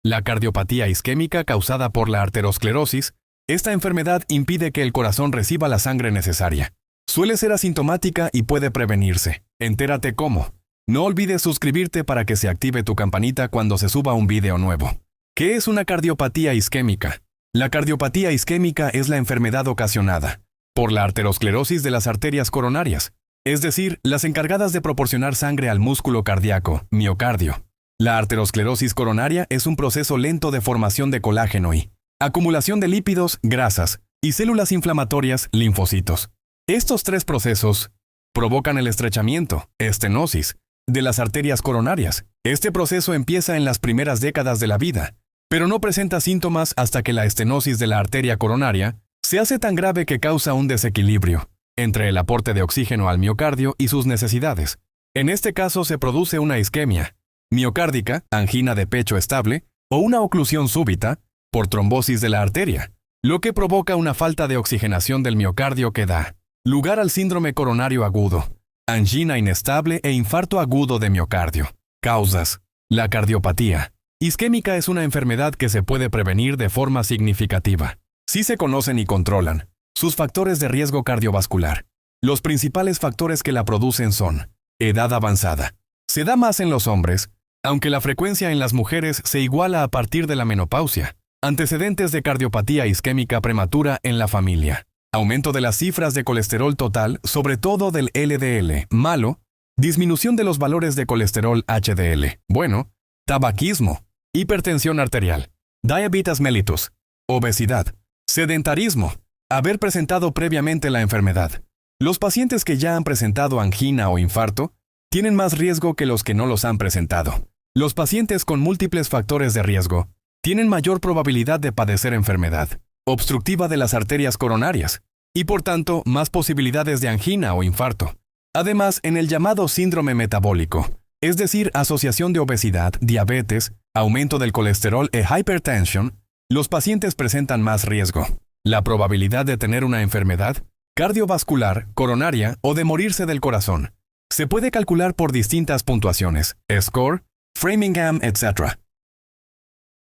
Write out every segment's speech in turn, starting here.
La cardiopatía isquémica causada por la arteriosclerosis. Esta enfermedad impide que el corazón reciba la sangre necesaria. Suele ser asintomática y puede prevenirse. Entérate cómo. No olvides suscribirte para que se active tu campanita cuando se suba un video nuevo. ¿Qué es una cardiopatía isquémica? La cardiopatía isquémica es la enfermedad ocasionada por la arteriosclerosis de las arterias coronarias, es decir, las encargadas de proporcionar sangre al músculo cardíaco, miocardio. La arteriosclerosis coronaria es un proceso lento de formación de colágeno y acumulación de lípidos, grasas y células inflamatorias, linfocitos. Estos tres procesos provocan el estrechamiento, estenosis, de las arterias coronarias. Este proceso empieza en las primeras décadas de la vida, pero no presenta síntomas hasta que la estenosis de la arteria coronaria se hace tan grave que causa un desequilibrio entre el aporte de oxígeno al miocardio y sus necesidades. En este caso se produce una isquemia miocárdica, angina de pecho estable o una oclusión súbita por trombosis de la arteria, lo que provoca una falta de oxigenación del miocardio que da lugar al síndrome coronario agudo, angina inestable e infarto agudo de miocardio. Causas. La cardiopatía isquémica es una enfermedad que se puede prevenir de forma significativa si se conocen y controlan sus factores de riesgo cardiovascular. Los principales factores que la producen son edad avanzada. Se da más en los hombres, aunque la frecuencia en las mujeres se iguala a partir de la menopausia. Antecedentes de cardiopatía isquémica prematura en la familia. Aumento de las cifras de colesterol total, sobre todo del LDL, malo. Disminución de los valores de colesterol HDL, bueno. Tabaquismo. Hipertensión arterial. Diabetes mellitus. Obesidad. Sedentarismo. Haber presentado previamente la enfermedad. Los pacientes que ya han presentado angina o infarto tienen más riesgo que los que no los han presentado. Los pacientes con múltiples factores de riesgo tienen mayor probabilidad de padecer enfermedad obstructiva de las arterias coronarias y por tanto más posibilidades de angina o infarto. Además, en el llamado síndrome metabólico, es decir, asociación de obesidad, diabetes, aumento del colesterol e hipertensión, los pacientes presentan más riesgo. La probabilidad de tener una enfermedad cardiovascular, coronaria o de morirse del corazón se puede calcular por distintas puntuaciones, SCORE, Framingham, etc.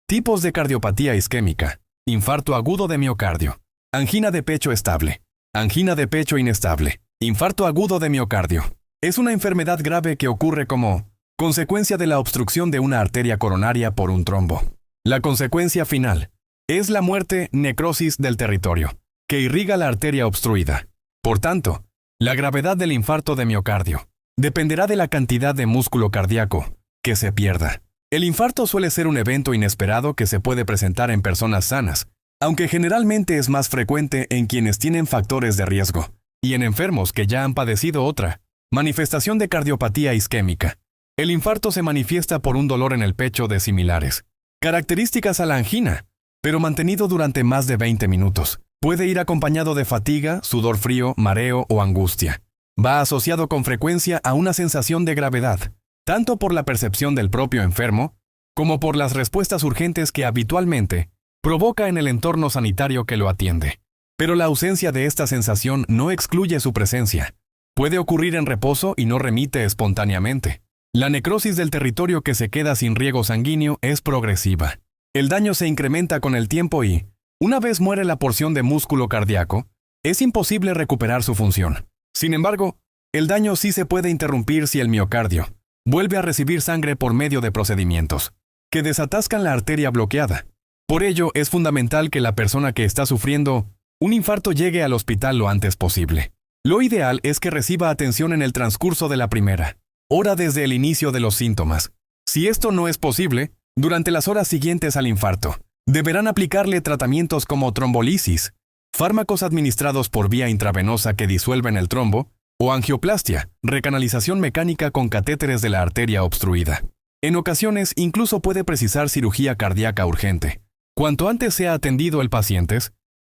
Tipos de cardiopatía isquémica. Infarto agudo de miocardio. Angina de pecho estable. Angina de pecho inestable. Infarto agudo de miocardio. Es una enfermedad grave que ocurre como consecuencia de la obstrucción de una arteria coronaria por un trombo. La consecuencia final es la muerte, necrosis del territorio, que irriga la arteria obstruida. Por tanto, la gravedad del infarto de miocardio dependerá de la cantidad de músculo cardíaco que se pierda. El infarto suele ser un evento inesperado que se puede presentar en personas sanas, aunque generalmente es más frecuente en quienes tienen factores de riesgo y en enfermos que ya han padecido otra manifestación de cardiopatía isquémica. El infarto se manifiesta por un dolor en el pecho de similares características a la angina, pero mantenido durante más de 20 minutos. Puede ir acompañado de fatiga, sudor frío, mareo o angustia. Va asociado con frecuencia a una sensación de gravedad, tanto por la percepción del propio enfermo, como por las respuestas urgentes que habitualmente provoca en el entorno sanitario que lo atiende. Pero la ausencia de esta sensación no excluye su presencia. Puede ocurrir en reposo y no remite espontáneamente. La necrosis del territorio que se queda sin riego sanguíneo es progresiva. El daño se incrementa con el tiempo y, una vez muere la porción de músculo cardíaco, es imposible recuperar su función. Sin embargo, el daño sí se puede interrumpir si el miocardio vuelve a recibir sangre por medio de procedimientos que desatascan la arteria bloqueada. Por ello, es fundamental que la persona que está sufriendo un infarto llegue al hospital lo antes posible. Lo ideal es que reciba atención en el transcurso de la primera hora desde el inicio de los síntomas. Si esto no es posible, durante las horas siguientes al infarto, deberán aplicarle tratamientos como trombolisis, fármacos administrados por vía intravenosa que disuelven el trombo, o angioplastia, recanalización mecánica con catéteres de la arteria obstruida. En ocasiones incluso puede precisar cirugía cardíaca urgente. Cuanto antes sea atendido el paciente,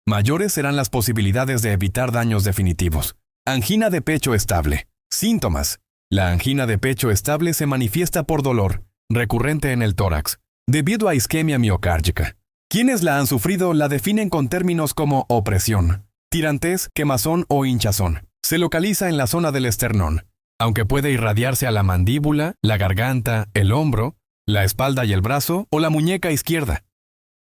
mayores serán las posibilidades de evitar daños definitivos. Angina de pecho estable. Síntomas. La angina de pecho estable se manifiesta por dolor recurrente en el tórax, debido a isquemia miocárdica. Quienes la han sufrido la definen con términos como opresión, tirantez, quemazón o hinchazón. Se localiza en la zona del esternón, aunque puede irradiarse a la mandíbula, la garganta, el hombro la espalda y el brazo o la muñeca izquierda.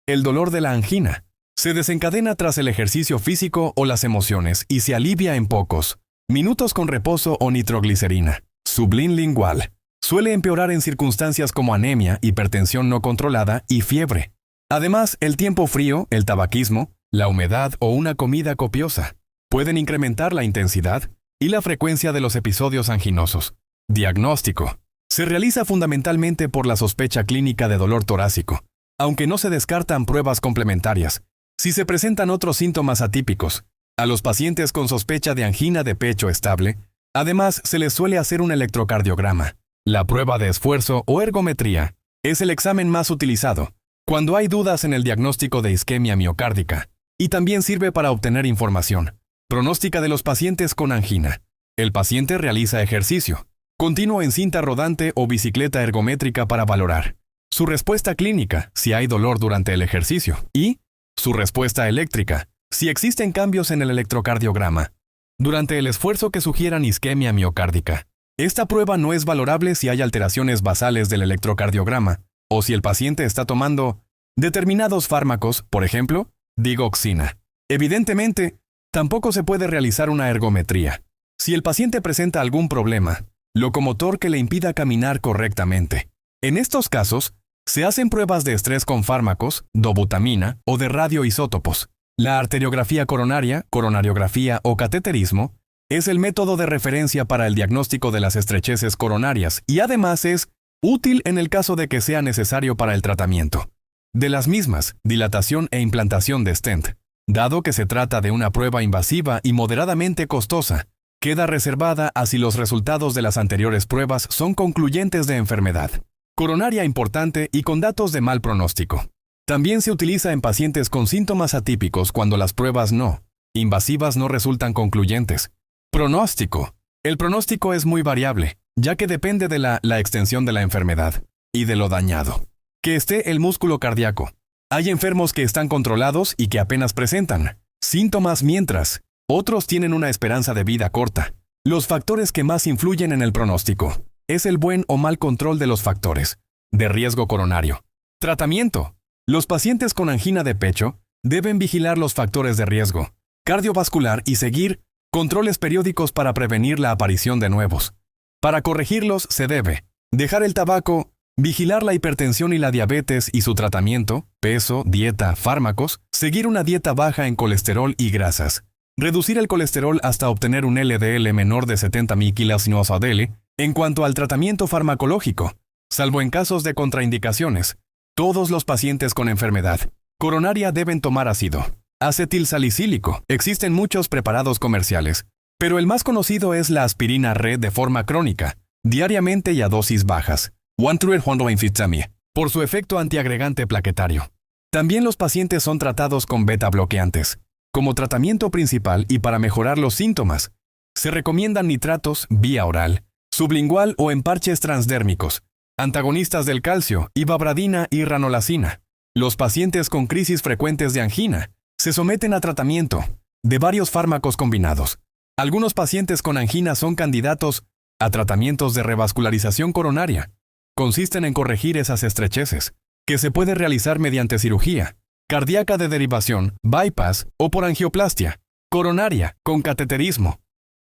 El dolor de la angina se desencadena tras el ejercicio físico o las emociones y se alivia en pocos minutos con reposo o nitroglicerina. Sublingual. Suele empeorar en circunstancias como anemia, hipertensión no controlada y fiebre. Además, el tiempo frío, el tabaquismo, la humedad o una comida copiosa pueden incrementar la intensidad y la frecuencia de los episodios anginosos. Diagnóstico. Se realiza fundamentalmente por la sospecha clínica de dolor torácico, aunque no se descartan pruebas complementarias. Si se presentan otros síntomas atípicos, a los pacientes con sospecha de angina de pecho estable, además se les suele hacer un electrocardiograma. La prueba de esfuerzo o ergometría es el examen más utilizado cuando hay dudas en el diagnóstico de isquemia miocárdica y también sirve para obtener información pronóstica de los pacientes con angina. El paciente realiza ejercicio continuo en cinta rodante o bicicleta ergométrica para valorar su respuesta clínica si hay dolor durante el ejercicio y su respuesta eléctrica si existen cambios en el electrocardiograma durante el esfuerzo que sugieran isquemia miocárdica. Esta prueba no es valorable si hay alteraciones basales del electrocardiograma o si el paciente está tomando determinados fármacos, por ejemplo, digoxina. Evidentemente, tampoco se puede realizar una ergometría si el paciente presenta algún problema locomotor que le impida caminar correctamente. En estos casos, se hacen pruebas de estrés con fármacos, dobutamina o de radioisótopos. La arteriografía coronaria, coronariografía o cateterismo es el método de referencia para el diagnóstico de las estrecheces coronarias y además es útil en el caso de que sea necesario para el tratamiento de las mismas, dilatación e implantación de stent. Dado que se trata de una prueba invasiva y moderadamente costosa, queda reservada a si los resultados de las anteriores pruebas son concluyentes de enfermedad coronaria importante y con datos de mal pronóstico. También se utiliza en pacientes con síntomas atípicos cuando las pruebas no invasivas no resultan concluyentes. Pronóstico. El pronóstico es muy variable, ya que depende de la extensión de la enfermedad y de lo dañado que esté el músculo cardíaco. Hay enfermos que están controlados y que apenas presentan síntomas mientras otros tienen una esperanza de vida corta. Los factores que más influyen en el pronóstico es el buen o mal control de los factores de riesgo coronario. Tratamiento. Los pacientes con angina de pecho deben vigilar los factores de riesgo cardiovascular y seguir controles periódicos para prevenir la aparición de nuevos. Para corregirlos se debe dejar el tabaco, vigilar la hipertensión y la diabetes y su tratamiento, peso, dieta, fármacos, seguir una dieta baja en colesterol y grasas, reducir el colesterol hasta obtener un LDL menor de 70 mg/dL. En cuanto al tratamiento farmacológico, salvo en casos de contraindicaciones, todos los pacientes con enfermedad coronaria deben tomar ácido acetilsalicílico. Existen muchos preparados comerciales, pero el más conocido es la aspirina red de forma crónica, diariamente y a dosis bajas, por su efecto antiagregante plaquetario. También los pacientes son tratados con beta bloqueantes. Como tratamiento principal y para mejorar los síntomas, se recomiendan nitratos vía oral, sublingual o en parches transdérmicos, antagonistas del calcio, ivabradina y ranolacina. Los pacientes con crisis frecuentes de angina se someten a tratamiento de varios fármacos combinados. Algunos pacientes con angina son candidatos a tratamientos de revascularización coronaria. Consisten en corregir esas estrecheces, que se puede realizar mediante cirugía cardíaca de derivación, bypass o por angioplastia coronaria con cateterismo.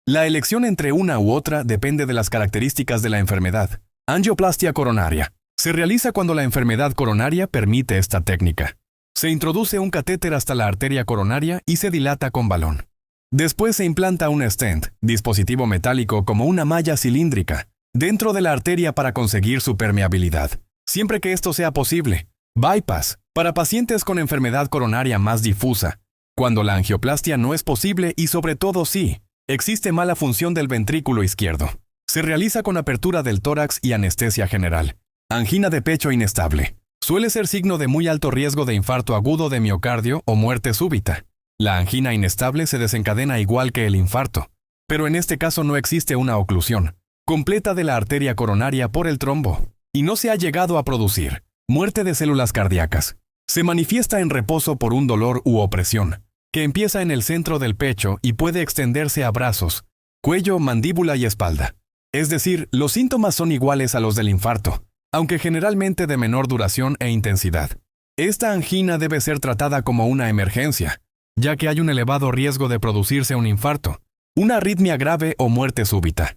La elección entre una u otra depende de las características de la enfermedad. Angioplastia coronaria. Se realiza cuando la enfermedad coronaria permite esta técnica. Se introduce un catéter hasta la arteria coronaria y se dilata con balón. Después se implanta un stent, dispositivo metálico como una malla cilíndrica, dentro de la arteria para conseguir su permeabilidad, siempre que esto sea posible. Bypass, para pacientes con enfermedad coronaria más difusa, cuando la angioplastia no es posible y sobre todo si existe mala función del ventrículo izquierdo. Se realiza con apertura del tórax y anestesia general. Angina de pecho inestable. Suele ser signo de muy alto riesgo de infarto agudo de miocardio o muerte súbita. La angina inestable se desencadena igual que el infarto, pero en este caso no existe una oclusión completa de la arteria coronaria por el trombo, y no se ha llegado a producir muerte de células cardíacas. Se manifiesta en reposo por un dolor u opresión, que empieza en el centro del pecho y puede extenderse a brazos, cuello, mandíbula y espalda. Es decir, los síntomas son iguales a los del infarto, aunque generalmente de menor duración e intensidad. Esta angina debe ser tratada como una emergencia, ya que hay un elevado riesgo de producirse un infarto, una arritmia grave o muerte súbita.